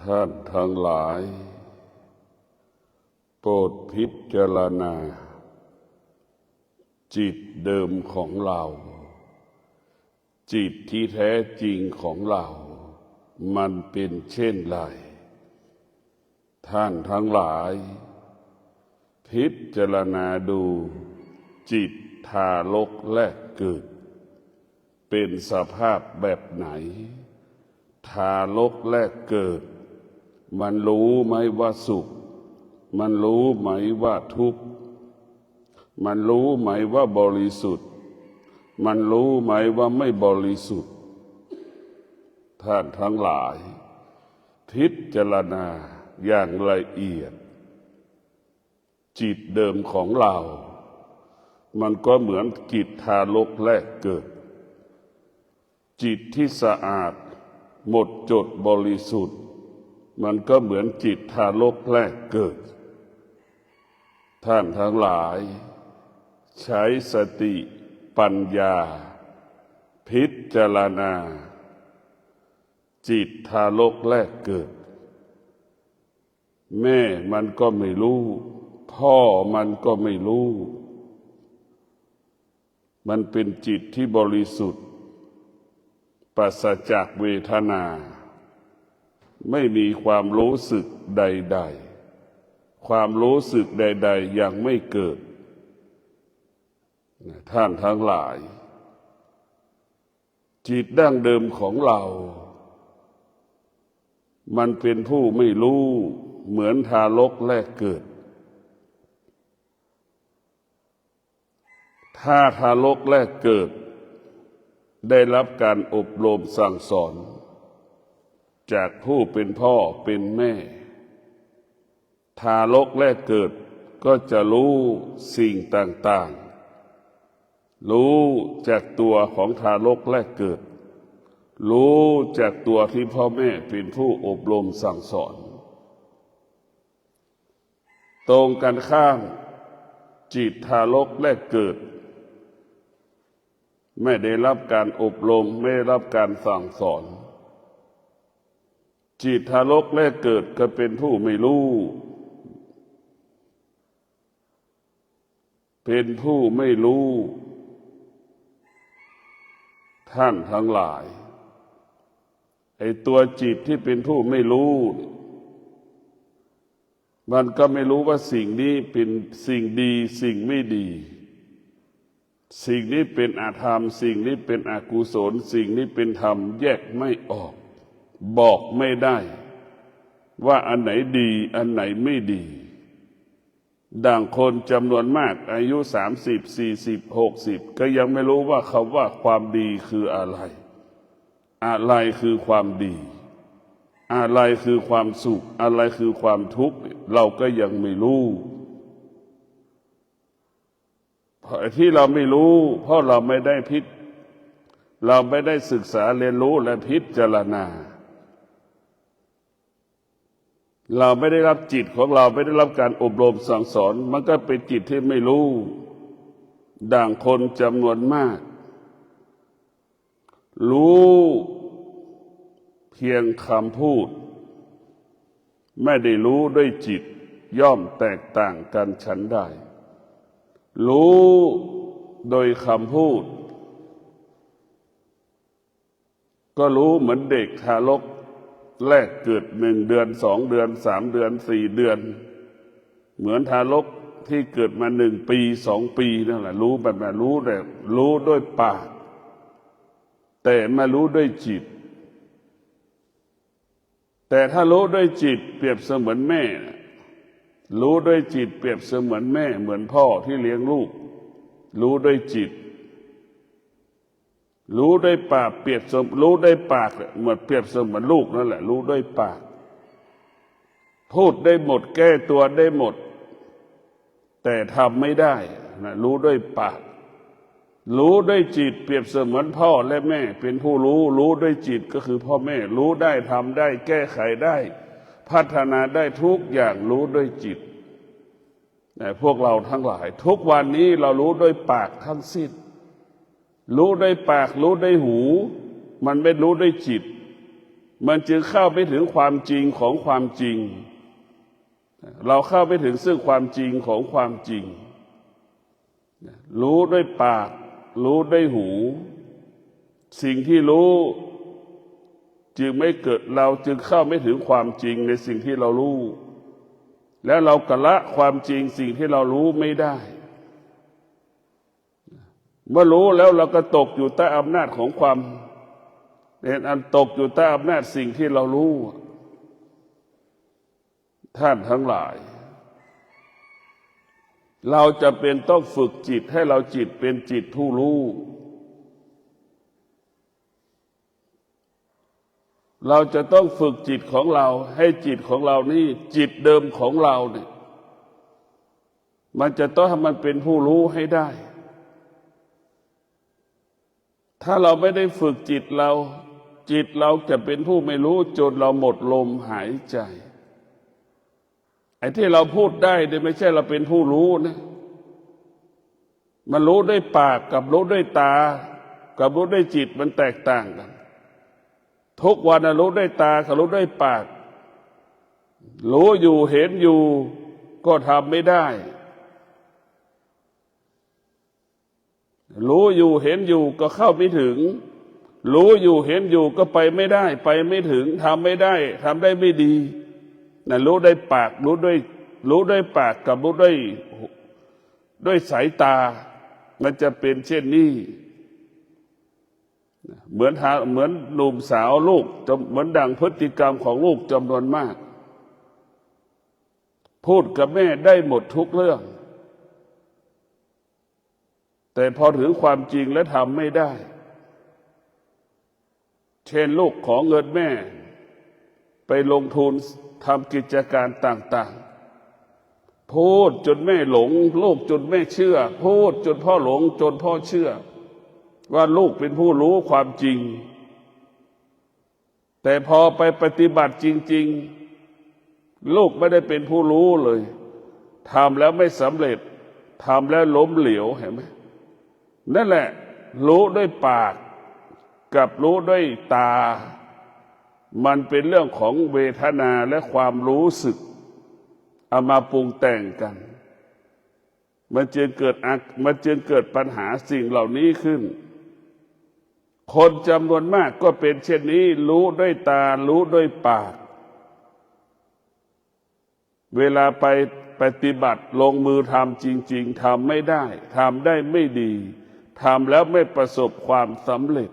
ท่านทั้งหลายโปรดพิจารณาจิตเดิมของเราจิตที่แท้จริงของเรามันเป็นเช่นไรท่านทั้งหลายพิจารณาดูจิตทารกแรกเกิดเป็นสภาพแบบไหนทารกแรกเกิดมันรู้ไหมว่าสุขมันรู้ไหมว่าทุกข์มันรู้ไหมว่าบริสุทธิ์มันรู้ไหมว่าไม่บริสุทธิ์ท่านทั้งหลายพิจารณาอย่างละเอียดจิตเดิมของเรามันก็เหมือนจิตทารกแรกเกิดจิตที่สะอาดหมดจดบริสุทธิ์มันก็เหมือนจิตทารกแรกเกิดท่านทั้งหลายใช้สติปัญญาพิจารณาจิตทารกแรกเกิดแม่มันก็ไม่รู้พ่อมันก็ไม่รู้มันเป็นจิตที่บริสุทธิ์ปราศจากเวทนาไม่มีความรู้สึกใดๆความรู้สึกใดๆยังไม่เกิดท่านทั้งหลายจิตดั้งเดิมของเรามันเป็นผู้ไม่รู้เหมือนทารกแรกเกิดถ้าทารกแรกเกิดได้รับการอบรมสั่งสอนจากผู้เป็นพ่อเป็นแม่ทารกแรกเกิดก็จะรู้สิ่งต่างๆรู้จากตัวของทารกแรกเกิดรู้จากตัวที่พ่อแม่เป็นผู้อบรมสั่งสอนตรงกันข้ามจิตทารกแรกเกิดไม่ได้รับการอบรมไม่ได้รับการสั่งสอนจิตทารกแรกเกิดก็เป็นผู้ไม่รู้เป็นผู้ไม่รู้ท่านทั้งหลายไอ้ตัวจิตที่เป็นผู้ไม่รู้มันก็ไม่รู้ว่าสิ่งนี้เป็นสิ่งดีสิ่งไม่ดีสิ่งนี้เป็นอธรรมสิ่งนี้เป็นอกุศลสิ่งนี้เป็นธรรมแยกไม่ออกบอกไม่ได้ว่าอันไหนดีอันไหนไม่ดีดังคนจำนวนมากอายุ30 40 60ก็ยังไม่รู้ว่าคำว่าความดีคืออะไรอะไรคือความดีอะไรคือความสุขอะไรคือความทุกข์เราก็ยังไม่รู้เพราะที่เราไม่รู้เพราะเราไม่ได้ศึกษาเรียนรู้และพิจารณาเราไม่ได้รับจิตของเราไม่ได้รับการอบรมสั่งสอนมันก็เป็นจิตที่ไม่รู้ดังคนจำนวนมากรู้เพียงคำพูดไม่ได้รู้ด้วยจิตย่อมแตกต่างกันฉันใดรู้โดยคำพูดก็รู้เหมือนเด็กทารกแรกเกิด1 เดือน2 เดือน3 เดือน4 เดือนเหมือนทารกที่เกิดมา1 ปี2 ปีนั่นแหละรู้แบบนั้นรู้แต่รู้ด้วยปากแต่ไม่รู้ด้วยจิตแต่ถ้ารู้ด้วยจิตเปรียบเสมือนแม่รู้ด้วยจิตเปรียบเสมือนแม่เหมือนพ่อที่เลี้ยงลูกรู้ด้วยจิตรู้ด้วยปากเปรียบเสมือนรู้ด้วยปากเหมือนเปรียบเสมือนลูกนั่นแหละรู้ด้วยปากพูดได้หมดแก้ตัวได้หมดแต่ทำไม่ได้นะรู้ด้วยปากรู้ด้วยจิตเปรียบเสมือนพ่อและแม่เป็นผู้รู้ด้วยจิตก็คือพ่อแม่รู้ได้ทำได้แก้ไขได้พัฒนาได้ทุกอย่างรู้ด้วยจิตแต่พวกเราทั้งหลายทุกวันนี้เรารู้ด้วยปากทั้งสิ้นรู้ด้วยปากรู้ด้วยหูมันไม่รู้ด้วยจิต มันจึงเข้าไม่ถึงความจริงของความจริงเราเข้าไม่ถึงซึ่งความจริงของความจริงรู้ด้วยปากรู้ด้วยหูสิ่งที่รู้จึงไม่เกิดเราจึงเข้าไม่ถึงความจริงในสิ่งที่เรารู้แล้วเรากละความจริงสิ่งที่เรารู้ไม่ได้เมื่อรู้แล้วเราก็ตกอยู่ใต้อำนาจของความเป็นอันตกอยู่ใต้อำนาจสิ่งที่เรารู้ท่านทั้งหลายเราจะเป็นต้องฝึกจิตให้เราจิตเป็นจิตผู้รู้เราจะต้องฝึกจิตของเราให้จิตของเรานี่จิตเดิมของเราเนี่ยมันจะต้องให้มันเป็นผู้รู้ให้ได้ถ้าเราไม่ได้ฝึกจิตเราจะเป็นผู้ไม่รู้จนเราหมดลมหายใจไอ้ที่เราพูดได้เนี่ยไม่ใช่เราเป็นผู้รู้นะมันรู้ด้วยปากกับรู้ด้วยตากับรู้ด้วยจิตมันแตกต่างกันทุกวันรู้ด้วยตากับรู้ด้วยปากรู้อยู่เห็นอยู่ก็ทำไม่ได้รู้อยู่เห็นอยู่ก็เข้าไม่ถึงรู้อยู่เห็นอยู่ก็ไปไม่ได้ไปไม่ถึงทำไม่ได้ทำได้ไม่ดีนั่นรู้ด้วยปากรู้ด้วยปากกับรู้ด้วยสายตามันจะเป็นเช่นนี้เหมือนหนุ่มสาวลูกเหมือนดังพฤติกรรมของลูกจำนวนมากพูดกับแม่ได้หมดทุกเรื่องแต่พอถึงความจริงและทำไม่ได้เช่นลูกขอเงินแม่ไปลงทุนทำกิจการต่างๆพูดจนแม่หลงลูกจนแม่เชื่อพูดจนพ่อหลงจนพ่อเชื่อว่าลูกเป็นผู้รู้ความจริงแต่พอไปปฏิบัติจริงๆลูกไม่ได้เป็นผู้รู้เลยทำแล้วไม่สำเร็จทำแล้วล้มเหลวเห็นไหมนั่นแหละรู้ด้วยปากกับรู้ด้วยตามันเป็นเรื่องของเวทนาและความรู้สึกเอามาปรุงแต่งกันมันจึงเกิดปัญหาสิ่งเหล่านี้ขึ้นคนจำนวนมากก็เป็นเช่นนี้รู้ด้วยตารู้ด้วยปากเวลาไปปฏิบัติลงมือทำจริงๆทำไม่ได้ทำได้ไม่ดีทำแล้วไม่ประสบความสำเร็จ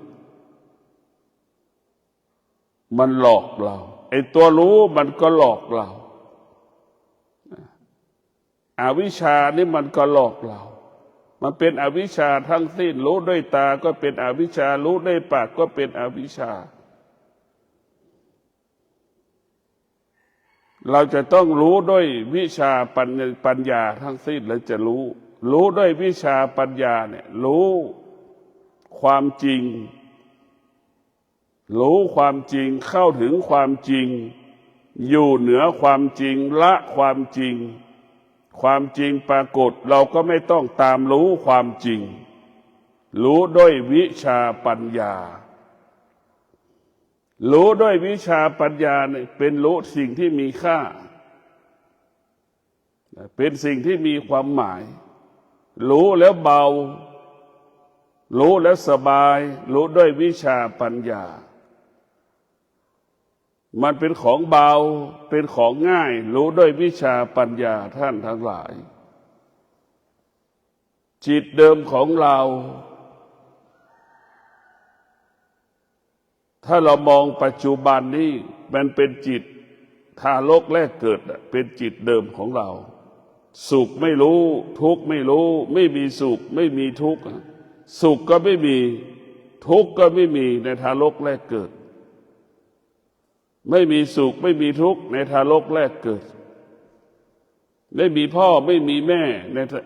มันหลอกเราไอ้ตัวรู้มันก็หลอกเราอวิชชานี่มันก็หลอกเรามันเป็นอวิชชาทั้งสิ้นรู้ด้วยตาก็เป็นอวิชชารู้ด้วยปากก็เป็นอวิชชาเราจะต้องรู้ด้วยวิชาปัญญาทั้งสิ้นแล้วจะรู้ด้วยวิชาปัญญาเนี่ยรู้ความจริงรู้ความจริงเข้าถึงความจริงอยู่เหนือความจริงละความจริงความจริงปรากฏเราก็ไม่ต้องตามรู้ความจริงรู้ด้วยวิชาปัญญารู้ด้วยวิชาปัญญาเนี่ยเป็นรู้สิ่งที่มีค่าเป็นสิ่งที่มีความหมายรู้แล้วเบารู้แล้วสบายรู้ด้วยวิชาปัญญามันเป็นของเบาเป็นของง่ายรู้ด้วยวิชาปัญญาท่านทั้งหลายจิตเดิมของเราถ้าเรามองปัจจุบันนี้มันเป็นจิตทารกแรกเกิดเป็นจิตเดิมของเราสุขไม่รู้ทุกข์ไม่รู้ไม่มีสุขไม่มีทุกข์สุขก็ไม่มีทุกข์ก็ไม่มีในทารกแรกเกิดไม่มีสุขไม่มีทุกข์ในทารกแรกเกิดไม่มีพ่อไม่มีแม่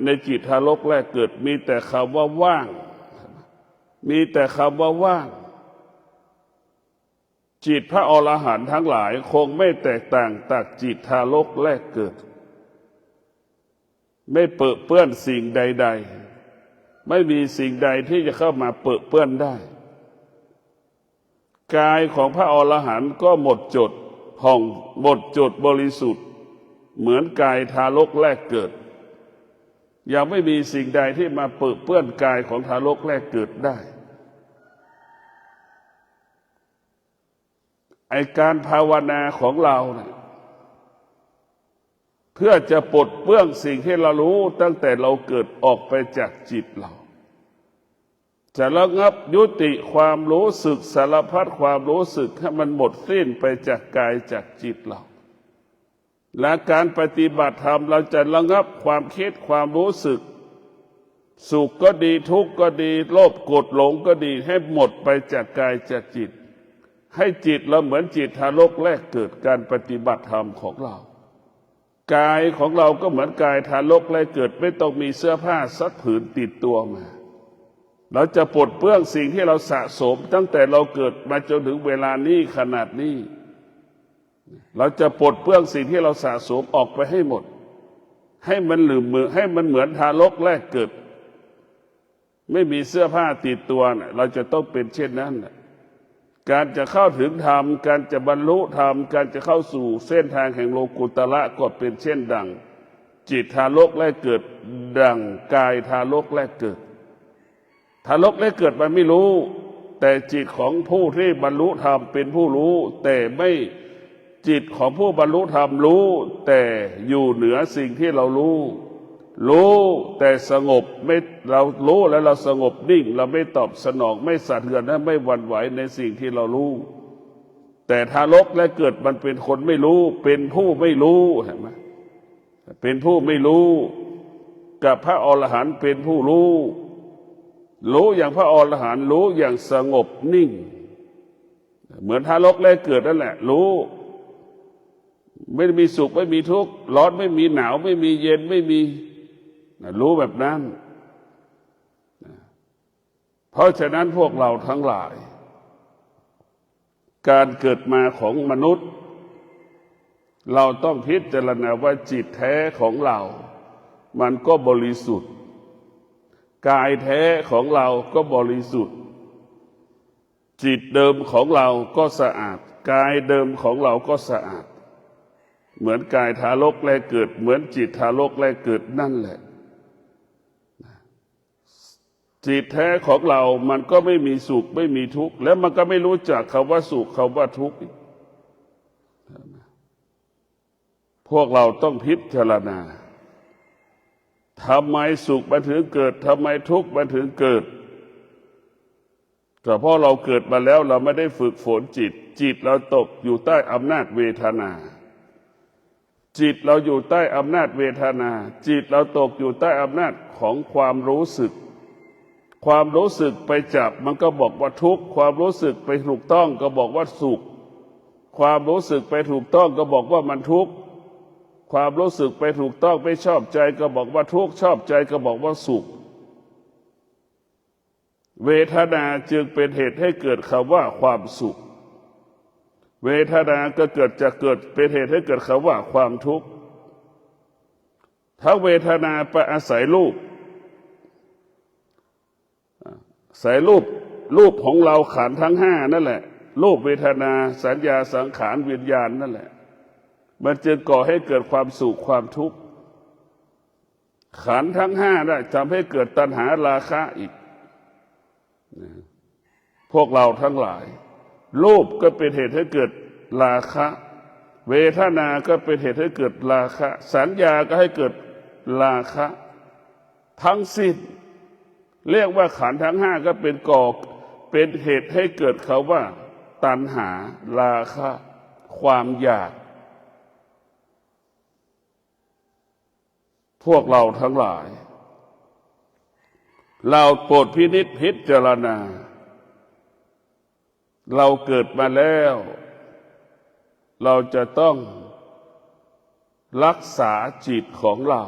ในจิตทารกแรกเกิดมีแต่คำว่าว่างมีแต่คำว่าว่างจิตพระอรหันต์ทั้งหลายคงไม่แตกต่างจากจิตทารกแรกเกิดไม่เปื้อนสิ่งใดๆไม่มีสิ่งใดที่จะเข้ามาเปื้อนได้ กายของพระอรหันต์ก็หมดจดผ่องหมดจดบริสุทธิ์เหมือนกายทารกแรกเกิดยังไม่มีสิ่งใดที่มาเปื้อนกายของทารกแรกเกิดได้ไอการภาวนาของเราเนี่ยเพื่อจะปลดเปลื้องสิ่งที่เรารู้ตั้งแต่เราเกิดออกไปจากจิตเราจะระงับยุติความรู้สึกสารพัดความรู้สึกให้มันหมดสิ้นไปจากกายจากจิตเราและการปฏิบัติธรรมเราจะระงับความคิดความรู้สึกสุขก็ดีทุกข์ก็ดีโลภโกรธหลงก็ดีให้หมดไปจากกายจากจิตให้จิตเราเหมือนจิตทารกแรกเกิดการปฏิบัติธรรมของเรากายของเราก็เหมือนกายทารกแรกเกิดไม่ต้องมีเสื้อผ้าสักผืนติดตัวมาเราจะปลดเปลื้องสิ่งที่เราสะสมตั้งแต่เราเกิดมาจนถึงเวลานี้ขนาดนี้เราจะปลดเปลื้องสิ่งที่เราสะสมออกไปให้หมดให้มันให้มันเหมือนทารกแรกเกิดไม่มีเสื้อผ้าติดตัวนะเราจะต้องเป็นเช่นนั้นนะการจะเข้าถึงธรรมการจะบรรลุธรรมการจะเข้าสู่เส้นทางแห่งโลกุตระก็เป็นเช่นดังจิตทารกแรกเกิดดังกายทารกแรกเกิดทารกแรกเกิดมันไม่รู้แต่จิตของผู้ที่บรรลุธรรมเป็นผู้รู้แต่ไม่จิตของผู้บรรลุธรรมรู้แต่อยู่เหนือสิ่งที่เรารู้แต่สงบไม่เรารู้แล้วเราสงบนิ่งเราไม่ตอบสนองไม่สะเทือนและไม่หวั่นไหวในสิ่งที่เรารู้แต่ทารกและเกิดมันเป็นคนไม่รู้เป็นผู้ไม่รู้เห็นไหมเป็นผู้ไม่รู้กับพระอรหันต์เป็นผู้รู้อย่างพระอรหันต์รู้อย่างสงบนิ่งเหมือนทารกแรกเกิดนั่นแหละรู้ไม่มีสุขไม่มีทุกข์ร้อนไม่มีหนาวไม่มีเย็นไม่มีรู้แบบนั้นเพราะฉะนั้นพวกเราทั้งหลายการเกิดมาของมนุษย์เราต้องพิจารณาว่าจิตแท้ของเรามันก็บริสุทธิ์กายแท้ของเราก็บริสุทธิ์จิตเดิมของเราก็สะอาดกายเดิมของเราก็สะอาดเหมือนกายทารกแรกเกิดเหมือนจิตทารกแรกเกิดนั่นแหละจิตแท้ของเรามันก็ไม่มีสุขไม่มีทุกข์แล้วมันก็ไม่รู้จักคำว่าสุขคำว่าทุกข์พวกเราต้องพิจารณาทำไมสุขมันถึงเกิดทำไมทุกข์มันถึงเกิดก็เพราะเราเกิดมาแล้วเราไม่ได้ฝึกฝนจิตเราตกอยู่ใต้อำนาจเวทนาจิตเราอยู่ใต้อำนาจเวทนาจิตเราตกอยู่ใต้อำนาจของความรู้สึกความรู้สึกไปจับมันก็บอกว่าทุกข์ความรู้สึกไปถูกต้องก็บอกว่าสุขความรู้สึกไปถูกต้องก็บอกว่ามันทุกข์ความรู้สึกไปถูกต้องไม่ชอบใจก็บอกว่าทุกข์ชอบใจก็บอกว่าสุขเวทนาจึงเป็นเหตุให้เกิดคำว่าความสุขเวทนาก็เกิดเป็นเหตุให้เกิดคำว่าความทุกข์ถ้าเวทนาไปอาศัยรูปของเราขันธ์ทั้งห้านั่นแหละรูปเวทนาสัญญาสังขารวิญญาณนั่นแหละมันจึงก่อให้เกิดความสุขความทุกข์ขันธ์ทั้งห้าได้ทำให้เกิดตัณหาราคะอีกพวกเราทั้งหลายรูปก็เป็นเหตุให้เกิดราคะเวทนาก็เป็นเหตุให้เกิดราคะสัญญาก็ให้เกิดราคะทั้งสิ้นเรียกว่าขันธ์ทั้งห้าก็เป็นเหตุให้เกิดคำว่าตัณหาราคะความอยากพวกเราทั้งหลายเราโปรดพินิจพิจารณาเราเกิดมาแล้วเราจะต้องรักษาจิตของเรา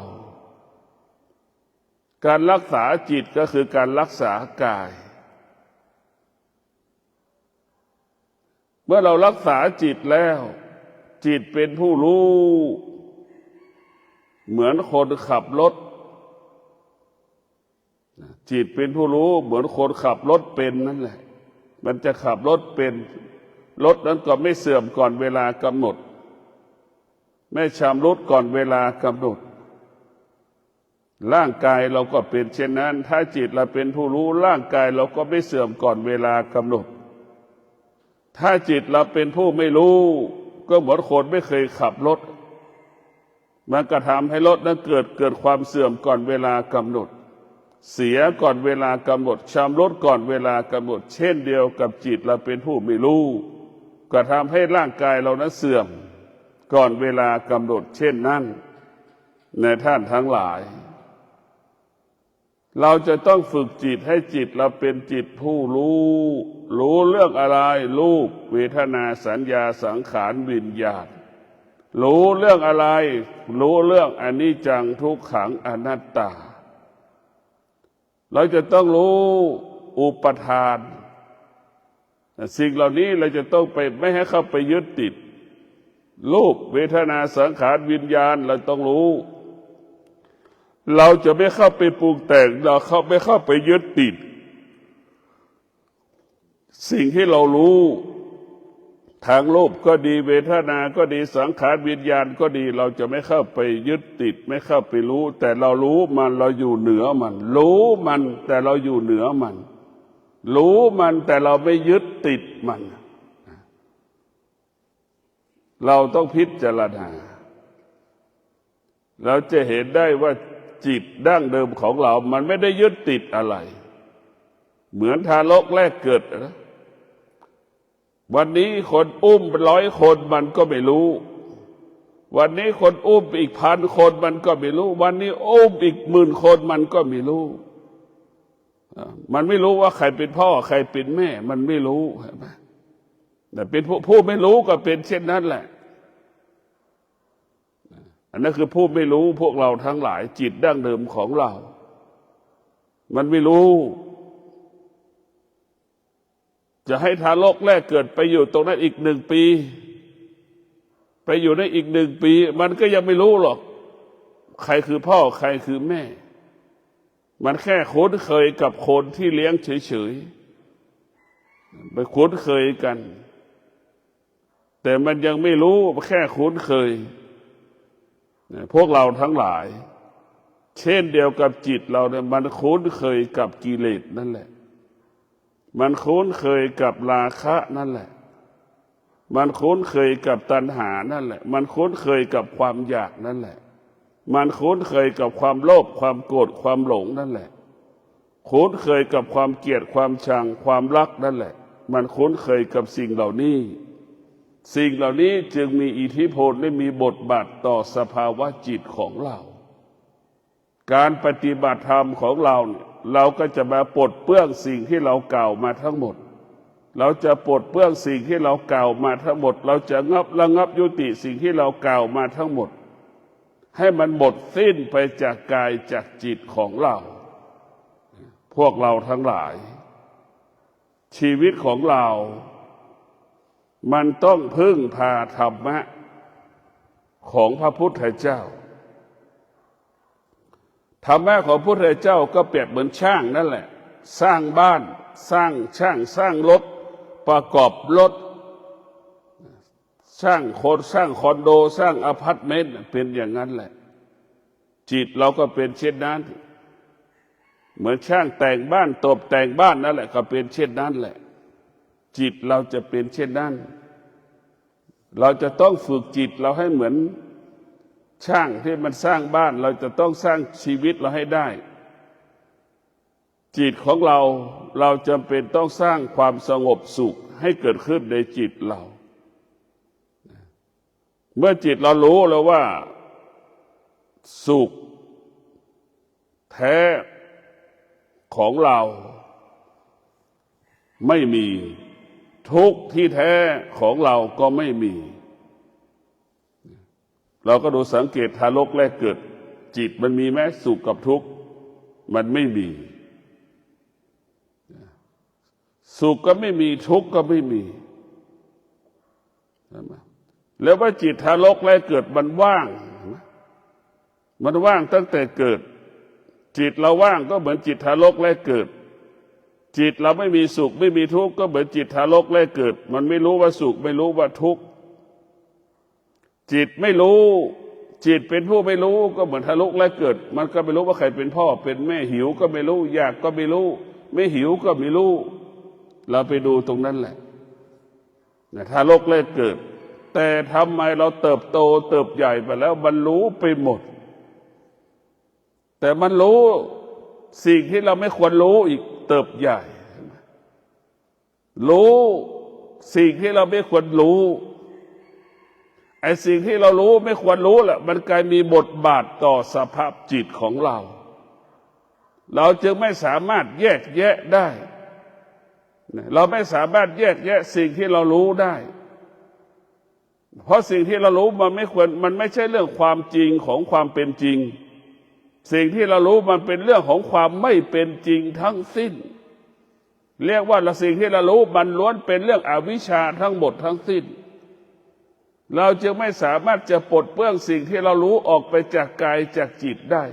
การรักษาจิตก็คือการรักษากายเมื่อเรารักษาจิตแล้วจิตเป็นผู้รู้เหมือนคนขับรถจิตเป็นผู้รู้เหมือนคนขับรถเป็นนั่นแหละมันจะขับรถเป็น รถนั้นก็ไม่เสื่อมก่อนเวลากำหนดไม่ชำรุดก่อนเวลากำหนดร่างกายเราก็เป็นเช่นนั้นถ้าจิตเราเป็นผู้รู้ร่างกายเราก็ไม่เสื่อมก่อนเวลากำหนดถ้าจิตเราเป็นผู้ไม่รู้ก็เหมือนคนไม่เคยขับรถมันก็ทำให้รถนั้นเกิดความเสื่อมก่อนเวลากำหนดเสียก่อนเวลากำหนดชำรุดก่อนเวลากำหนดเช่นเดียวกับจิตเราเป็นผู้ไม่รู้ก็ทำให้ร่างกายเรานั้นเสื่อมก่อนเวลากำหนดเช่นนั้นในท่านทั้งหลายเราจะต้องฝึกจิตให้จิตเราเป็นจิตผู้รู้เรื่องอะไรรูปเวทนาสัญญาสังขารวิญญาณรู้เรื่องอะไรรู้เรื่องอนิจจังทุกขังอนัตตาเราจะต้องรู้อุปทานสิ่งเหล่านี้เราจะต้องไปไม่ให้เข้าไปยึดติดรูปเวทนาสังขารวิญญาณเราต้องรู้เราจะไม่เข้าไปปรุงแต่งเราไม่เข้าไปยึดติดสิ่งที่เรารู้ทางรูปก็ดีเวทนาก็ดีสังขารวิญญาณก็ดีเราจะไม่เข้าไปยึดติดไม่เข้าไปรู้แต่เรารู้มันเราอยู่เหนือมันรู้มันแต่เราอยู่เหนือมันรู้มันแต่เราไม่ยึดติดมันเราต้องพิจารณาเราจะเห็นได้ว่าจิตดั้งเดิมของเรามันไม่ได้ยึดติดอะไรเหมือนทารกแรกเกิดนะวันนี้คนอุ้ม100 คนมันก็ไม่รู้วันนี้คนอุ้มอีก1,000 คนมันก็ไม่รู้วันนี้อุ้มอีก10,000 คนมันก็ไม่รู้มันไม่รู้ว่าใครเป็นพ่อใครเป็นแม่มันไม่รู้เห็นไหมแต่เป็นผู้ไม่รู้ก็เป็นเช่นนั้นแหละอันนั้นคือผู้ไม่รู้พวกเราทั้งหลายจิตดั้งเดิมของเรามันไม่รู้จะให้ทารกแรกเกิดไปอยู่ตรงนั้นอีก1 ปีไปอยู่ในอีก1 ปีมันก็ยังไม่รู้หรอกใครคือพ่อใครคือแม่มันแค่คุ้นเคยกับคนที่เลี้ยงเฉยๆไปคุ้นเคยกันแต่มันยังไม่รู้แค่คุ้นเคยพวกเราทั้งหลายเช่นเดียวกับจิตเราเนี่ยมันคุ้นเคยกับกิเลสนั่นแหละมันคุ้นเคยกับราคะนั่นแหละมันคุ้นเคยกับตัณหานั่นแหละมันคุ้นเคยกับความอยากนั่นแหละมันคุ้นเคยกับความโลภความโกรธความหลงนั่นแหละคุ้นเคยกับความเกลียดความชังความรักนั่นแหละมันคุ้นเคยกับสิ่งเหล่านี้สิ่งเหล่านี้จึงมีอิทธิพลและมีบทบาทต่อสภาวะจิตของเราการปฏิบัติธรรมของเราเนี่ยเราก็จะมาปลดเปลื้องสิ่งที่เรากล่าวมาทั้งหมดเราจะปลดเปลื้องสิ่งที่เรากล่าวมาทั้งหมดเราจะระงับยุติสิ่งที่เรากล่าวมาทั้งหมดให้มันหมดสิ้นไปจากกายจากจิตของเราพวกเราทั้งหลายชีวิตของเรามันต้องพึ่งพาธรรมะของพระพุทธเจ้าธรรมะของพระพุทธเจ้าก็เปรียบเหมือนช่างนั่นแหละสร้างบ้านสร้างช่างสร้างรถประกอบรถสร้างคนสร้างคอนโดสร้างอพาร์ตเมนต์เป็นอย่างนั้นแหละจิตเราก็เป็นเช่นนั้นเหมือนช่างแต่งบ้านตกแต่งบ้านนั่นแหละก็เป็นเช่นนั้นแหละจิตเราจะเป็นเช่นนั้นเราจะต้องฝึกจิตเราให้เหมือนช่างที่มันสร้างบ้านเราจะต้องสร้างชีวิตเราให้ได้จิตของเราจำเป็นต้องสร้างความสงบสุขให้เกิดขึ้นในจิตเราเมื่อจิตเรารู้แล้วว่าสุขแท้ของเราไม่มีทุกข์ที่แท้ของเราก็ไม่มีเราก็ดูสังเกตทารกแรกเกิดจิตมันมีไหมสุขกับทุกข์มันไม่มีสุขก็ไม่มีทุกข์ก็ไม่มีแล้วว่าจิตทารกแรกเกิดมันว่างตั้งแต่เกิดจิตเราว่างก็เหมือนจิตทารกแรกเกิด จิตเราไม่มีสุขไม่มีทุกข์ก็เหมือนจิตทารกแรกเกิดมันไม่รู้ว่าสุขไม่รู้ว่าทุกข์จิตไม่รู้จิตเป็นผู้ไม่รู้ก็เหมือนทารกแรกเกิดมันก็ไม่รู้ว่าใครเป็นพ่อเป็นแม่หิวก็ไม่รู้อยากก็ไม่รู้ไม่หิวก็ไม่รู้เราไปดูตรงนั้นแหละทารกแรกเกิดแต่ทำไมเราเติบโตเติบใหญ่ไปแล้วมันรู้ไปหมดแต่มันรู้สิ่งที่เราไม่ควรรู้อีกเติบใหญ่รู้สิ่งที่เราไม่ควรรู้ไอ้สิ่งที่เรารู้ไม่ควรรู้แหละมันกลายมีบทบาทต่อสภาพจิตของเราจึงไม่สามารถแยกแยะได้เราไม่สามารถแยกแยะสิ่งที่เรารู้ได้เพราะสิ่งที่เรารู้มันไม่ใช่เรื่องความจริงของความเป็นจริงสิ่งที่เรารู้มันเป็นเรื่องของความไม่เป็นจริงทั้งสิ้นเรียกว่าสิ่งที่เรารู้มันล้วนเป็นเรื่องอวิชชาทั้งหมดทั้งสิ้นเราจึงไม่สามารถจะปลดเปลื้องสิ่งที่เรารู้ออกไปจากกายจากจิตได้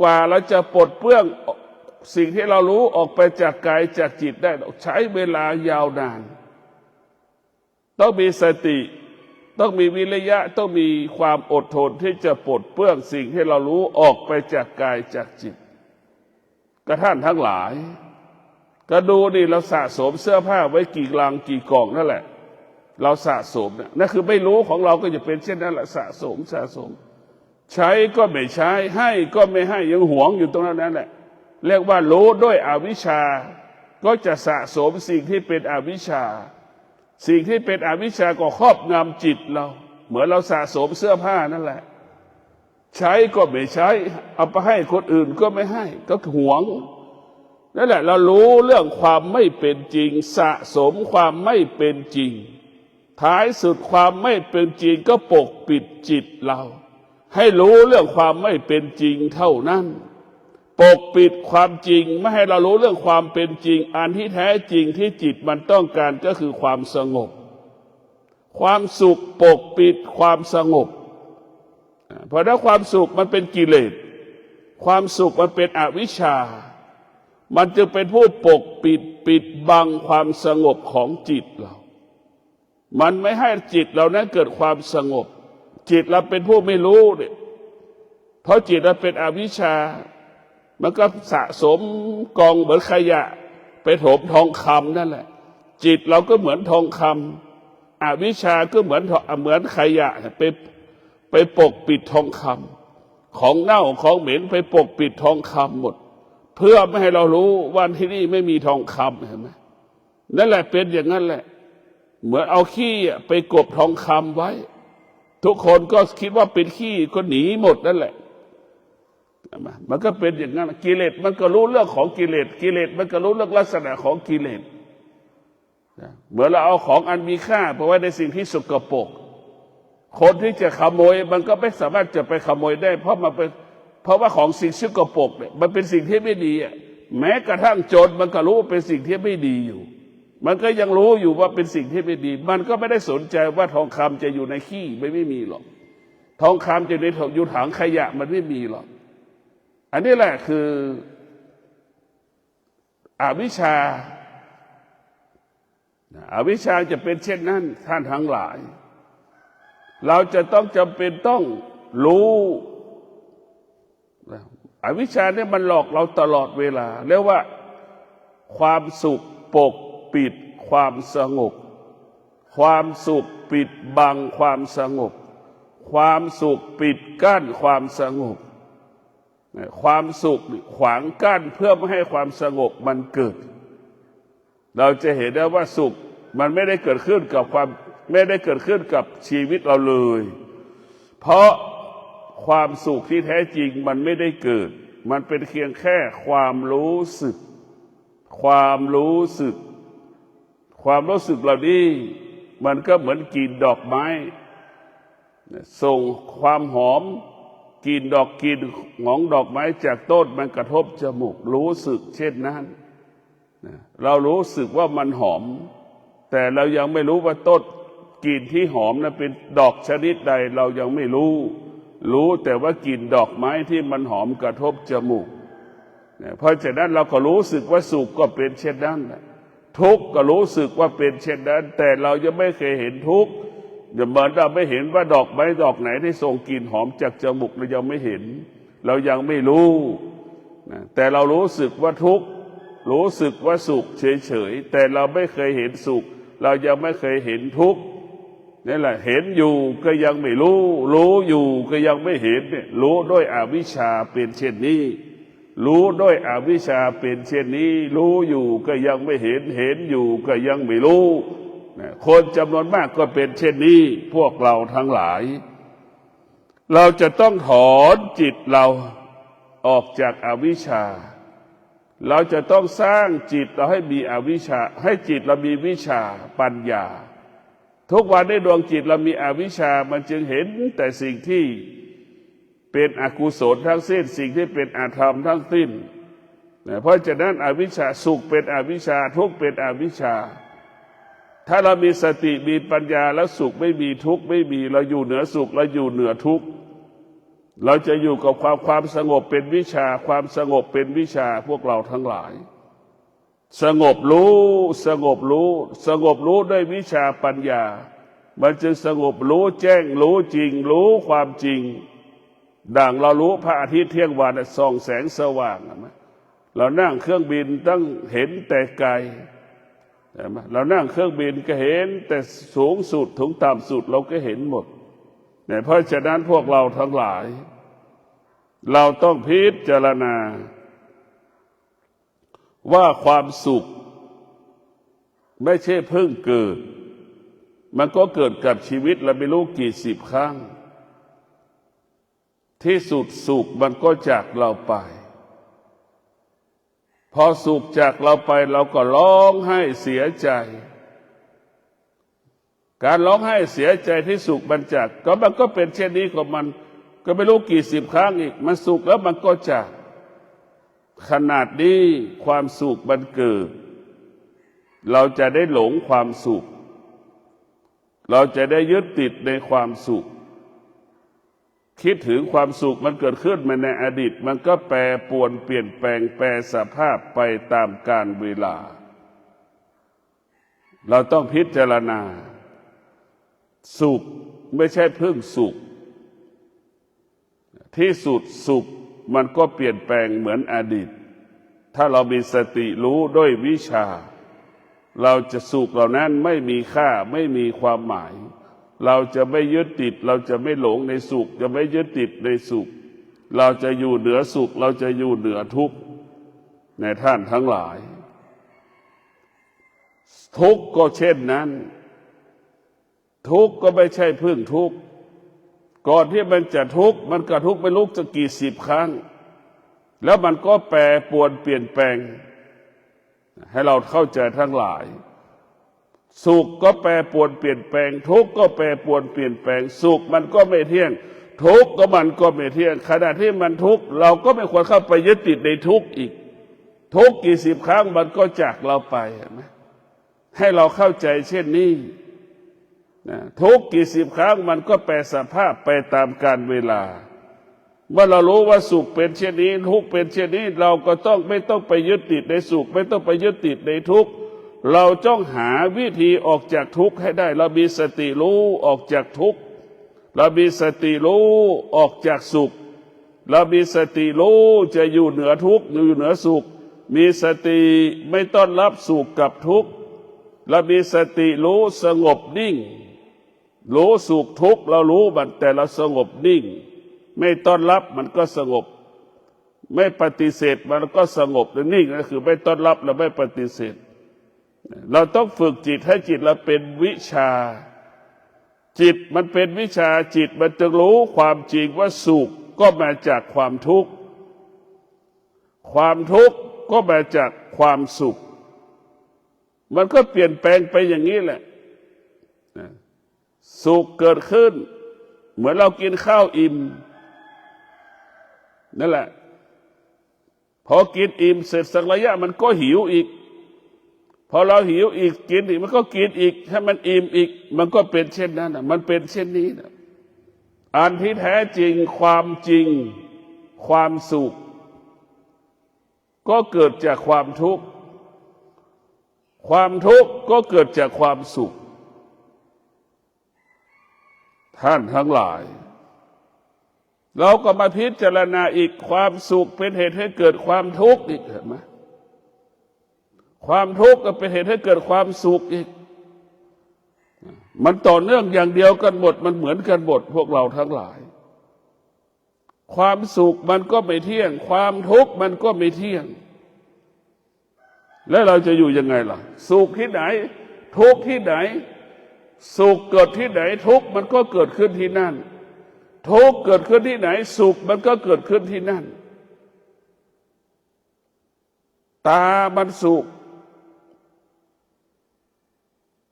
กว่าเราจะปลดเปลื้องสิ่งที่เรารู้ออกไปจากกายจากจิตได้ใช้เวลายาวนานต้องมีสติต้องมีวิริยะต้องมีความอดทนที่จะปลดเปลื้องสิ่งที่เรารู้ออกไปจากกายจากจิตกระท่านทั้งหลายก็ดูดิเราสะสมเสื้อผ้าไว้กี่ลังกี่กล่องนั่นแหละเราสะสมนั่นคือไม่รู้ของเราก็จะเป็นเช่นนั้นแหละสะสมใช้ก็ไม่ใช้ให้ก็ไม่ให้ยังหวงอยู่ตรงนั้นแหละเรียกว่ารู้ด้วยอวิชชาก็จะสะสมสิ่งที่เป็นอวิชชาสิ่งที่เป็นอวิชชาก็ครอบงำจิตเราเหมือนเราสะสมเสื้อผ้านั่นแหละใช้ก็ไม่ใช้เอาไปให้คนอื่นก็ไม่ให้ก็หวงนั่นแหละเรารู้เรื่องความไม่เป็นจริงสะสมความไม่เป็นจริงท้ายสุดความไม่เป็นจริงก็ปกปิดจิตเราให้รู้เรื่องความไม่เป็นจริงเท่านั้นปกปิดความจริงไม่ให้เรารู้เรื่องความเป็นจริงอันที่แท้จริงที่จิตมันต้องการก็คือความสงบความสุขปกปิดความสงบเพราะถ้าความสุขมันเป็นกิเลสความสุขมันเป็นอวิชชามันจึงเป็นผู้ปกปิดบังความสงบของจิตเรามันไม่ให้จิตเรานั้นเกิดความสงบจิตเราเป็นผู้ไม่รู้เนี่ยเพราะจิตเราเป็นอวิชชามันก็สะสมกองเหมือนขยะไปถมทองคำนั่นแหละจิตเราก็เหมือนทองคำอวิชชาก็เหมือนขยะไปปกปิดทองคำของเน่าของเหม็นไปปกปิดทองคำหมดเพื่อไม่ให้เรารู้ว่าที่นี่ไม่มีทองคำเห็นไหมนั่นแหละเป็นอย่างนั้นแหละเหมือนเอาขี้ไปกลบทองคำไว้ทุกคนก็คิดว่าเป็นขี้ก็หนีหมดนั่นแหละมันก็เป็นอย่างนั้นกิเลสมันก็รู้เรื่องของกิเลสมันก็รู้เรื่องลักษณะของกิเลสเหมือนเราเอาของอันมีค่าไปไว้ในสิ่งที่สกปรกคนที่จะขโมยมันก็ไม่สามารถจะไปขโมยได้เพราะว่าของสิ่งสกปรกเนี่ยมันเป็นสิ่งที่ไม่ดีแม้กระทั่งโจรมันก็รู้ว่าเป็นสิ่งที่ไม่ดีอยู่มันก็ยังรู้อยู่ว่าเป็นสิ่งที่ไม่ดีมันก็ไม่ได้สนใจว่าทองคำจะอยู่ในขี้ไม่มีหรอกทองคำจะอยู่ถังขยะมันไม่มีหรอกอันนี้แหละคืออวิชชาจะเป็นเช่นนั้นท่านทั้งหลายเราจะต้องจำเป็นต้องรู้อวิชชาเนี่ยมันหลอกเราตลอดเวลาเรียกว่าความสุขปกปิดความสงบความสุขปิดบังความสงบความสุขปิดกั้นความสงบความสุขขวางกั้นเพื่อไม่ให้ความสงบมันเกิดเราจะเห็นได้ว่าสุขมันไม่ได้เกิดขึ้นกับชีวิตเราเลยเพราะความสุขที่แท้จริงมันไม่ได้เกิดมันเป็นเพียงแค่ความรู้สึกเหล่านี้มันก็เหมือนกลิ่นดอกไม้ส่งความหอมกลิ่นของดอกไม้จากต้นมันกระทบจมูกรู้สึกเช่นนั้นเรารู้สึกว่ามันหอมแต่เรายังไม่รู้ว่าต้นกลิ่นที่หอมนั้นเป็นดอกชนิดใดเรายังไม่รู้แต่ว่ากลิ่นดอกไม้ที่มันหอมกระทบจมูก เพราะฉะนั้นเราก็รู้สึกว่าสุขก็เป็นเช่นนั้นทุกข์ก็รู้สึกว่าเป็นเช่นนั้นแต่เรายังไม่เคยเห็นทุกข์เหมือนเราไม่เห็นว่าดอกไม้ดอกไหนที่ส่งกลิ่นหอมจากจมูกเรายังไม่เห็นเรายังไม่รู้แต่เรารู้สึกว่าทุกข์รู้สึกว่าสุขเฉยๆแต่เราไม่เคยเห็นสุขเรายังไม่เคยเห็นทุกข์นี่แหละเห็นอยู่ก็ยังไม่รู้รู้อยู่ก็ยังไม่เห็นเนี่ยรู้ด้วยอวิชชาเป็นเช่นนี้รู้ด้วยอวิชชาเป็นเช่นนี้รู้อยู่ก็ยังไม่เห็นเห็นอยู่ก็ยังไม่รู้คนจำนวนมากก็เป็นเช่นนี้พวกเราทั้งหลายเราจะต้องถอนจิตเราออกจากอวิชชาเราจะต้องสร้างจิตเราให้มีอวิชชาให้จิตเรามีวิชาปัญญาทุกวันในดวงจิตเรามีอวิชชามันจึงเห็นแต่สิ่งที่เป็นอกุศลทั้งสิ้นสิ่งที่เป็นอธรรมทั้งสิ้นเพราะฉะนั้นอวิชชาสุขเป็นอวิชชาทุกข์เป็นอวิชชาถ้าเรามีสติมีปัญญาแล้วสุขไม่มีทุกข์ไม่มีเราอยู่เหนือสุขเราอยู่เหนือทุกข์เราจะอยู่กับความสงบเป็นวิชาความสงบเป็นวิชาพวกเราทั้งหลายสงบรู้สงบรู้สงบรู้ด้วยวิชาปัญญามันจึงสงบรู้แจ้งรู้จริงรู้ความจริงดังเรารู้พระอาทิตย์เที่ยงวันส่องแสงสว่างเรานั่งเครื่องบินต้องเห็นแต่ไกลเรานั่งเครื่องบินก็เห็นแต่สูงสุดถึงต่ำสุดเราก็เห็นหมดเพราะฉะนั้นพวกเราทั้งหลายเราต้องพิจารณาว่าความสุขไม่ใช่เพิ่งเกิดมันก็เกิดกับชีวิตเราไม่รู้กี่สิบครั้งที่สุดสุขมันก็จากเราไปพอสุขจากเราไปเราก็ร้องไห้เสียใจการร้องไห้เสียใจที่สุขมันจากก็มันก็เป็นเช่นนี้ของมันก็ไม่รู้กี่สิบครั้งอีกมันสุขแล้วมันก็จากขนาดนี้ความสุขมันเกิดเราจะได้หลงความสุขเราจะได้ยึดติดในความสุขคิดถึงความสุขมันเกิดขึ้นมาในอดีตมันก็แปรปรวนเปลี่ยนแปลงแปรสภาพไปตามกาลเวลาเราต้องพิจารณาสุขไม่ใช่เพิ่งสุขที่สุดสุขมันก็เปลี่ยนแปลงเหมือนอดีตถ้าเรามีสติรู้ด้วยวิชาเราจะสุขเหล่านั้นไม่มีค่าไม่มีความหมายเราจะไม่ยึดติดเราจะไม่หลงในสุขจะไม่ยึดติดในสุขเราจะอยู่เหนือสุขเราจะอยู่เหนือทุกข์ในท่านทั้งหลายทุกข์ก็เช่นนั้นทุกข์ก็ไม่ใช่เพิ่งทุกข์ก่อนที่มันจะทุกข์มันก็ทุกข์ไปลุกจะกี่สิบครั้งแล้วมันก็แปรปรวนเปลี่ยนแปลงให้เราเข้าใจทั้งหลายสุขก็แปรปรวนเปลี่ยนแปลงทุกข์ก็แปรปรวนเปลี่ยนแปลงสุขมันก็ไม่เที่ยงทุกข์ก็มันก็ไม่เที่ยงขณะที่มันทุกข์เราก็ไม่ควรเข้าไปยึดติดในทุกข์อีกทุกข์กี่สิบครั้งมันก็จากเราไปเห็นไหมให้เราเข้าใจเช่นนี้ทุกกี่สิบครั้งมันก็แปรสภาพไปตามกาลเวลาเมื่อเรารู้ว่าสุขเป็นเช่นนี้ทุกข์เป็นเช่นนี้เราก็ไม่ต้องไปยึดติดในสุขไม่ต้องไปยึดติดในทุกข์เราต้องหาวิธีออกจากทุกข์ให้ได้เรามีสติรู้ออกจากทุกข์เรามีสติรู้ออกจากสุขเรามีสติรู้จะอยู่เหนือทุกข์อยู่เหนือสุขมีสติไม่ต้อนรับสุขกับทุกข์เรามีสติรู้สงบนิ่งรู้สุขทุกข์เรารู้มันแต่เราสงบนิ่งไม่ต้อนรับมันก็สงบไม่ปฏิเสธมันก็สงบนิ่งนั่นคือไม่ต้อนรับและไม่ปฏิเสธเราต้องฝึกจิตให้จิตเราเป็นวิชาจิตมันเป็นวิชาจิตมันจะรู้ความจริงว่าสุขก็มาจากความทุกข์ความทุกข์ก็มาจากความสุขมันก็เปลี่ยนแปลงไปอย่างนี้แหละสุขเกิดขึ้นเหมือนเรากินข้าวอิ่มนั่นแหละพอกินอิ่มเสร็จสักระยะมันก็หิวอีกพอเราหิวอีกกินอีกมันก็กินอีกถ้ามันอิ่มอีกมันก็เป็นเช่นนั้นมันเป็นเช่นนี้นะอันที่แท้จริงความจริงความสุข ก็เกิดจากความทุกข์ความทุกข์ก็เกิดจากความสุขท่านทั้งหลายเราก็มาพิจารณาอีกความสุขเป็นเหตุให้เกิดความทุกข์อีกเห็นไหมความทุกข์ก็เป็นเหตุให้เกิดความสุขอีกมันต่อเนื่องอย่างเดียวกันหมดมันเหมือนกันหมดพวกเราทั้งหลายความสุขมันก็ไม่เที่ยงความทุกข์มันก็ไม่เที่ยงแล้วเราจะอยู่ยังไงล่ะสุขที่ไหนทุกข์ที่ไหนสุขเกิดที่ไหนทุกข์มันก็เกิดขึ้นที่นั่นทุกข์เกิดขึ้นที่ไหนสุขมันก็เกิดขึ้นที่นั่นตามันสุข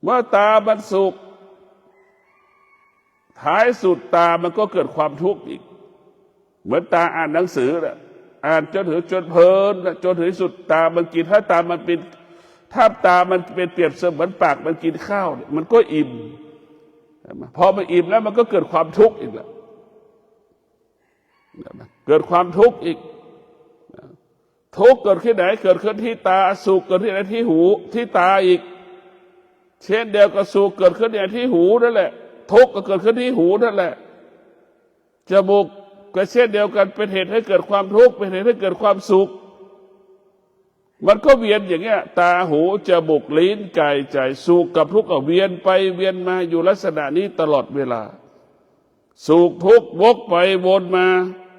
เมื่อตามันสุขท้ายสุดตามันก็เกิดความทุกข์อีกเหมือนตาอ่านหนังสือน่ะอ่านจนเพลินจนถึงสุดตามันกินถ้าตามันเป็นถ้าตามันเป็นเปรียบเสมือนปากมันกินข้าวมันก็อิ่มพอมันอิ่มแล้วมันก็เกิดความทุกข์อีกแล้วเกิดความทุกข์อีกทุกข์เกิดขึ้นไหนเกิดขึ้นที่ตาสุขเกิดที่ไหนที่หูที่ตาอีกเช่นเดียวกับสุขเกิดขึ้นที่หูนั่นแหละทุกข์ก็เกิดขึ้นที่หูนั่นแหละจมูกก็เช่นเดียวกันเป็นเหตุให้เกิดความทุกข์เป็นเหตุให้เกิดความสุขมันก็เวียนอย่างเงี้ยตาหูจมูกลิ้นกายใจสุขกับทุกข์ก็เวียนไปเวียนมาอยู่ลักษณะนี้ตลอดเวลาสุขทุกข์วกไปวนมา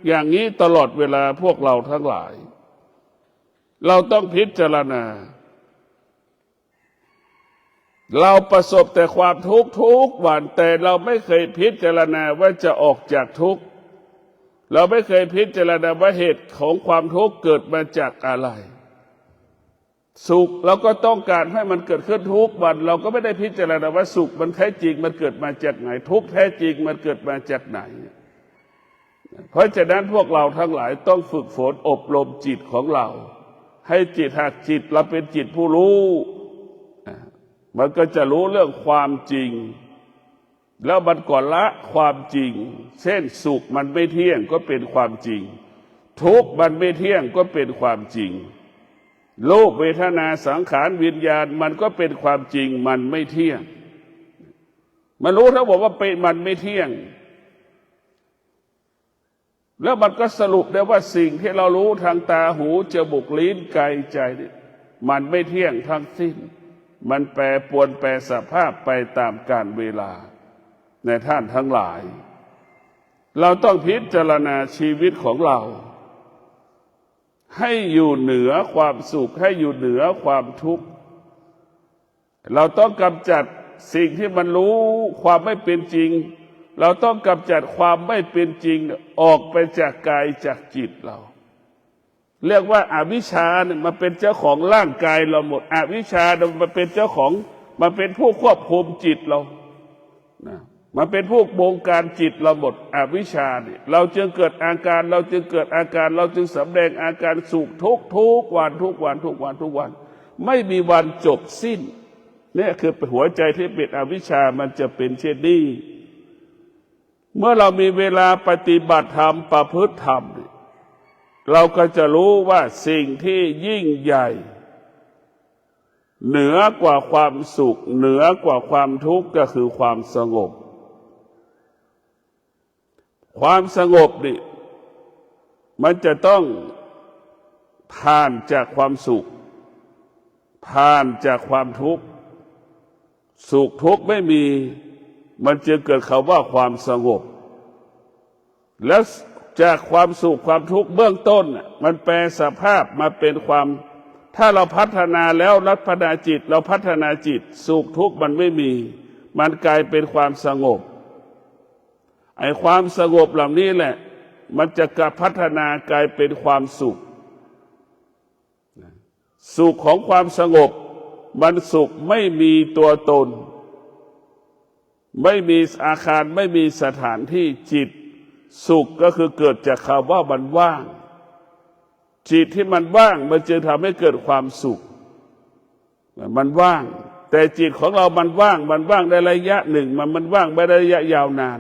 อย่างนี้ตลอดเวลาพวกเราทั้งหลายเราต้องพิจารณาเราประสบแต่ความทุกข์ทุกวันแต่เราไม่เคยพิจารณาว่าจะออกจากทุกข์เราไม่เคยพิจารณาว่าเหตุของความทุกข์เกิดมาจากอะไรสุขเราก็ต้องการให้มันเกิดขึ้นทุกวันเราก็ไม่ได้พิจารณาว่าสุขมันแท้จริงมันเกิดมาจากไหนทุกข์แท้จริงมันเกิดมาจากไหนเพราะฉะนั้นพวกเราทั้งหลายต้องฝึกฝนอบรมจิตของเราให้จิตหากจิตเราเป็นจิตผู้รู้มันก็จะรู้เรื่องความจริงแล้วมันก็ละความจริงเช่นสุขมันไม่เที่ยงก็เป็นความจริงทุกข์มันไม่เที่ยงก็เป็นความจริงรูปเวทนาสังขารวิญญาณมันก็เป็นความจริงมันไม่เที่ยงมันรู้ทั้งหมดว่าเป็นมันไม่เที่ยงแล้วมันก็สรุปได้ว่าสิ่งที่เรารู้ทางตาหูจมูกลิ้นกายใจมันไม่เที่ยงทั้งสิ้นมันแปรปรวนแปรสภาพไปตามกาลเวลาในท่านทั้งหลายเราต้องพิจารณาชีวิตของเราให้อยู่เหนือความสุขให้อยู่เหนือความทุกข์เราต้องกำจัดสิ่งที่มันรู้ความไม่เป็นจริงเราต้องกำจัดความไม่เป็นจริงออกไปจากกายจากจิตเราเรียกว่าอวิชชาเนี่ยมันเป็นเจ้าของร่างกายเราหมดอวิชชามันเป็นเจ้าของมันเป็นผู้ควบคุมจิตเรานะมันเป็นผู้บงการจิตเราหมดอวิชชาเนี่ยเราจึงเกิดอาการเราจึงเกิดอาการเราจึงสำแดงอาการสุขทุกวันทุกวันไม่มีวันจบสิ้นเนี่ยคือหัวใจที่เป็นอวิชชามันจะเป็นเช่นนี้เมื่อเรามีเวลาปฏิบัติธรรมประพฤติธรรมเราก็จะรู้ว่าสิ่งที่ยิ่งใหญ่เหนือกว่าความสุขเหนือกว่าความทุกข์ก็คือความสงบความสงบนี่มันจะต้องผ่านจากความสุขผ่านจากความทุกข์สุขทุกข์ไม่มีมันจึงเกิดคำว่าความสงบแล้วจากความสุขความทุกข์เบื้องต้นมันแปลสภาพมาเป็นความถ้าเราพัฒนาแล้วพัฒนาจิตเราพัฒนาจิตสุขทุกข์มันไม่มีมันกลายเป็นความสงบไอ้ความสงบเหล่านี้แหละมันจะกลับพัฒนากลายเป็นความสุขสุขของความสงบมันสุขไม่มีตัวตนไม่มีอาคารไม่มีสถานที่จิตสุขก็คือเกิดจากคำว่ามันว่างจิตที่มันว่างมันจึงทำให้เกิดความสุขมันว่างแต่จิตของเรามันว่างได้ระยะหนึ่งมันว่างไม่ได้ระยะยาวนาน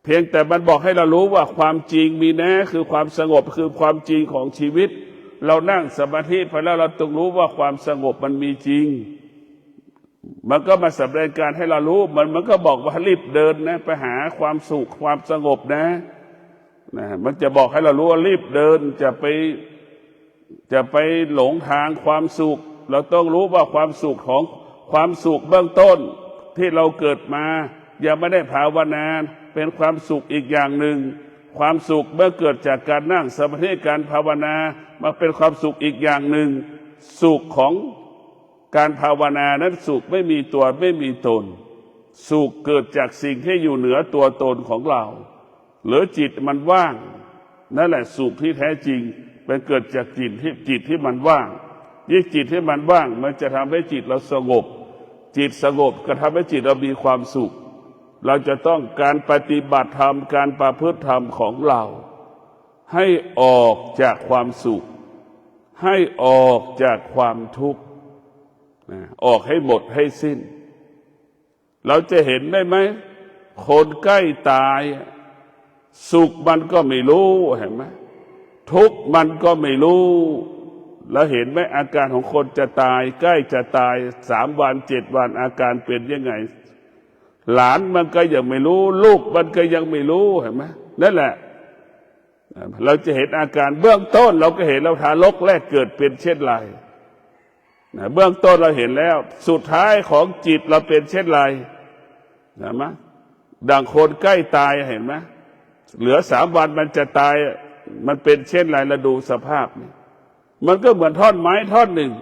เพียงแต่มันบอกให้เรารู้ว่าความจริงมีแน่คือความสงบคือความจริงของชีวิต เรานั่งสมาธิไปแล้วเราต้องรู้ว่าความสงบมันมีจริงมันก็มาแสดงการให้เรารู้มันก็บอกว่ารีบเดินนะไปหาความสุขความสงบนะมันจะบอกให้เรารู้ว่ารีบเดินจะไปหลงทางความสุขเราต้องรู้ว่าความสุขของความสุขเบื้องต้นที่เราเกิดมายังไม่ได้ภาวนาเป็นความสุขอีกอย่างหนึ่งความสุขเมื่อเกิดจากการนั่งสมาธิการภาวนามาเป็นความสุขอีกอย่างหนึ่งสุขของการภาวนานั้นสุขไม่มีตัวไม่มีตนสุขเกิดจากสิ่งที่อยู่เหนือตัวตนของเราหรือจิตมันว่างนั่นแหละสุขที่แท้จริงเป็นเกิดจากจิตที่มันว่างยิ่งจิตที่มันว่างมันจะทำให้จิตเราสงบจิตสงบก็ทำให้จิตเรามีความสุขเราจะต้องการปฏิบัติธรรมการประพฤติธรรมของเราให้ออกจากความสุขให้ออกจากความทุกข์ออกให้หมดให้สิ้นเราจะเห็นได้ไหมคนใกล้ตายสุขมันก็ไม่รู้เห็นไหมทุกข์มันก็ไม่รู้แล้วเห็นไหมอาการของคนจะตายใกล้จะตาย3 วัน 7 วันอาการเป็นยังไงหลานมันก็ยังไม่รู้ลูกมันก็ยังไม่รู้เห็นไหมนั่นแหละเราจะเห็นอาการเบื้องต้นเราก็เห็นเราทารกแรกเกิดเป็นเช่นไรเบื้องต้นเราเห็นแล้วสุดท้ายของจิตเราเป็นเช่นไรเห็นไหมดังคนใกล้ตายเห็นไหมเหลือ3 วันมันจะตายมันเป็นเช่นไรเราดูสภาพนี่มันก็เหมือนท่อนไม้ท่อนหนึ่ง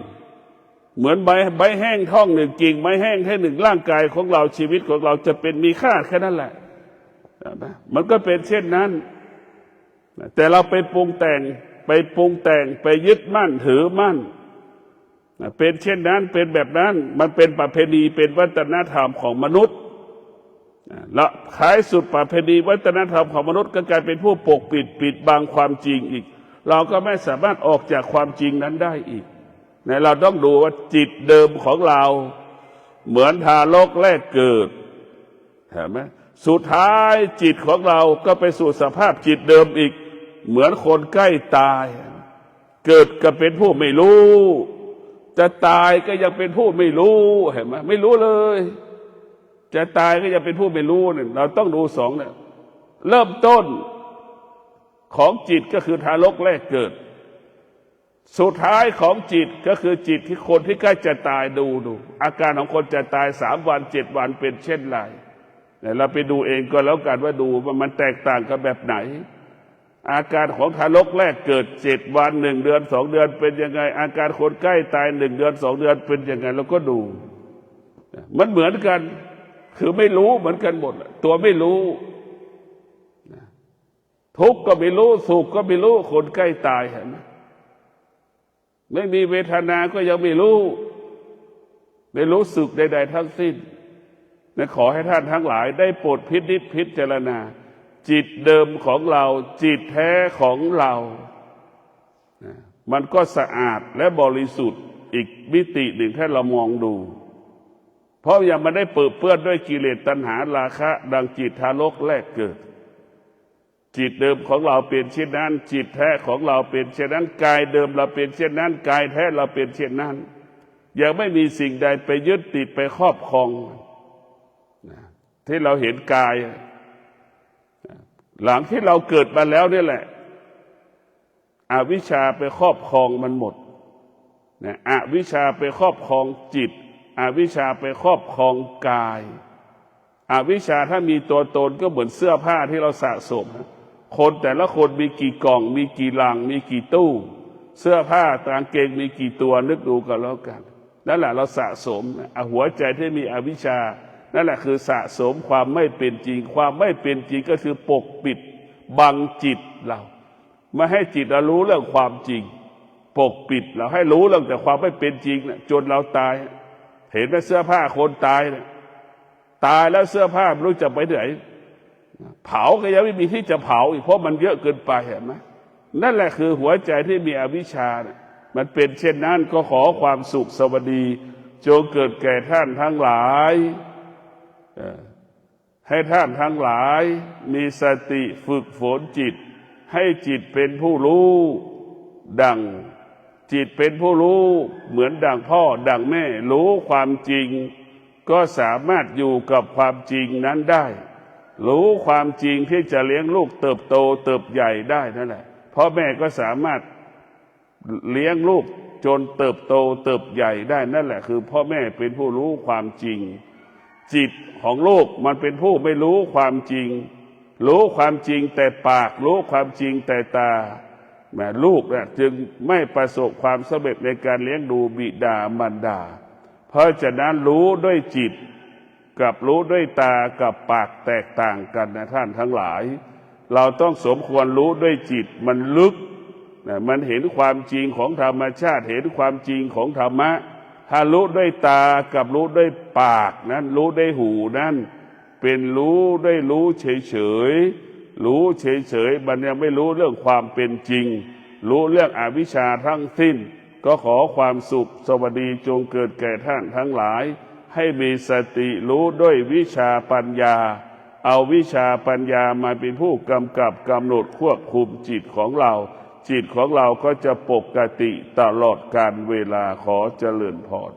เหมือนใบแห้งท่อนหนึ่งกิ่งไม้แห้งแค่หนึ่งร่างกายของเราชีวิตของเราจะเป็นมีค่าแค่นั้นแหละมันก็เป็นเช่นนั้นแต่เราไปปรุงแต่งไปยึดมั่นถือมั่นเป็นเช่นนั้นเป็นแบบนั้นมันเป็นประเพณีเป็นวัฒนธรรมของมนุษย์และท้ายสุดประเพณีวัฒนธรรมของมนุษย์ก็กลายเป็นผู้ปกปิดบังความจริงอีกเราก็ไม่สามารถออกจากความจริงนั้นได้อีกเราต้องดูว่าจิตเดิมของเราเหมือนทารกแรกเกิดเห็นไหมสุดท้ายจิตของเราก็ไปสู่สภาพจิตเดิมอีกเหมือนคนใกล้ตายเกิดก็เป็นผู้ไม่รู้จะตายก็ยังเป็นผู้ไม่รู้เห็นไหมไม่รู้เลยจะตายก็ยังเป็นผู้ไม่รู้เนี่ยเราต้องดู2เนี่ยเริ่มต้นของจิตก็คือทารกแรกเกิดสุดท้ายของจิตก็คือจิตที่คนที่ใกล้จะตายดูอาการของคนจะตาย3 วัน 7 วันเป็นเช่นไรเราไปดูเองก็แล้วกันว่าดูว่ามันแตกต่างกันแบบไหนอาการของทารกแรกเกิด7 วัน 1 เดือน 2 เดือนเป็นยังไงอาการคนใกล้ตาย1 เดือน 2 เดือนเป็นยังไงเราก็ดูมันเหมือนกันคือไม่รู้เหมือนกันหมดตัวไม่รู้ทุกข์ก็ไม่รู้สุขก็ไม่รู้คนใกล้ตายเห็นไหมไม่มีเวทนาก็ยังไม่รู้สึกใดๆทั้งสิ้นขอให้ท่านทั้งหลายได้โปรดพิจารณาจิตเดิมของเราจิตแท้ของเรามันก็สะอาดและบริสุทธิ์อีกมิติหนึ่งให้เรามองดูเพราะยังไม่ได้เปื้อนด้วยกิเลสตัณหาราคะดังจิตทารกแรกเกิดจิตเดิมของเราเป็นเช่นนั้นจิตแท้ของเราเป็นเช่นนั้นกายเดิมเราเป็นเช่นนั้นกายแท้เราเป็นเช่นนั้นยังไม่มีสิ่งใดไปยึดติดไปครอบครองที่เราเห็นกายหลังที่เราเกิดมาแล้วนี่แหละอวิชชาไปครอบครองมันหมดอวิชชาไปครอบครองจิตอวิชชาไปครอบครองกายอวิชชาถ้ามีตัวตนก็เหมือนเสื้อผ้าที่เราสะสมคนแต่ละคนมีกี่กล่องมีกี่ลังมีกี่ตู้เสื้อผ้ากางเกงมีกี่ตัวนึกดูกันแล้วกันนั่นแหละเราสะสมหัวใจที่มีอวิชชานั่นแหละคือสะสมความไม่เป็นจริงความไม่เป็นจริงก็คือปกปิดบังจิตเราไม่ให้จิตเรารู้เรื่องความจริงปกปิดเราให้รู้เรื่องแต่ความไม่เป็นจริงจนเราตายเห็นไหมเสื้อผ้าคนตายตายแล้วเสื้อผ้าไม่รู้จะไปไหนเผาก็ยังไม่มีที่จะเผาอีกเพราะมันเยอะเกินไปเห็นไหมนั่นแหละคือหัวใจที่มีอวิชชามันเป็นเช่นนั้นก็ขอความสุขสวัสดีจงเกิดแก่ท่านทั้งหลายให้ท่านทั้งหลายมีสติฝึกฝนจิตให้จิตเป็นผู้รู้ดัง จิตเป็นผู้รู้เหมือนดังพ่อดังแม่รู้ความจริงก็สามารถอยู่กับความจริงนั้นได้รู้ความจริงที่จะเลี้ยงลูกเติบโตเติบใหญ่ได้นั่นแหละพ่อแม่ก็สามารถเลี้ยงลูกจนเติบโตเติบใหญ่ได้นั่นแหละคือพ่อแม่เป็นผู้รู้ความจริงจิตของลูกมันเป็นผู้ไม่รู้ความจริงรู้ความจริงแต่ปากรู้ความจริงแต่ตาแม่ลูกเนี่ยจึงไม่ประสบความสำเร็จในการเลี้ยงดูบิดามารดาเพราะฉะนั้นรู้ด้วยจิตกับรู้ด้วยตากับปากแตกต่างกันนะท่านทั้งหลายเราต้องสมควรรู้ด้วยจิตมันลึกมันเห็นความจริงของธรรมชาติเห็นความจริงของธรรมะถ้ารู้ด้วยตากับรู้ด้วยปากนั้นรู้ด้วยหูนั้นเป็นรู้ด้วยรู้เฉยๆรู้เฉยๆมันยังไม่รู้เรื่องความเป็นจริงรู้เรื่องอวิชชาทั้งสิ้นก็ขอความสุขสวัสดีจงเกิดแก่ท่านทั้งหลายให้มีสติรู้ด้วยวิชาปัญญาเอาวิชาปัญญามาเป็นผู้กำกับกำหนดควบคุมจิตของเราจิตของเราก็จะปกติตลอดกาลเวลาขอเจริญพร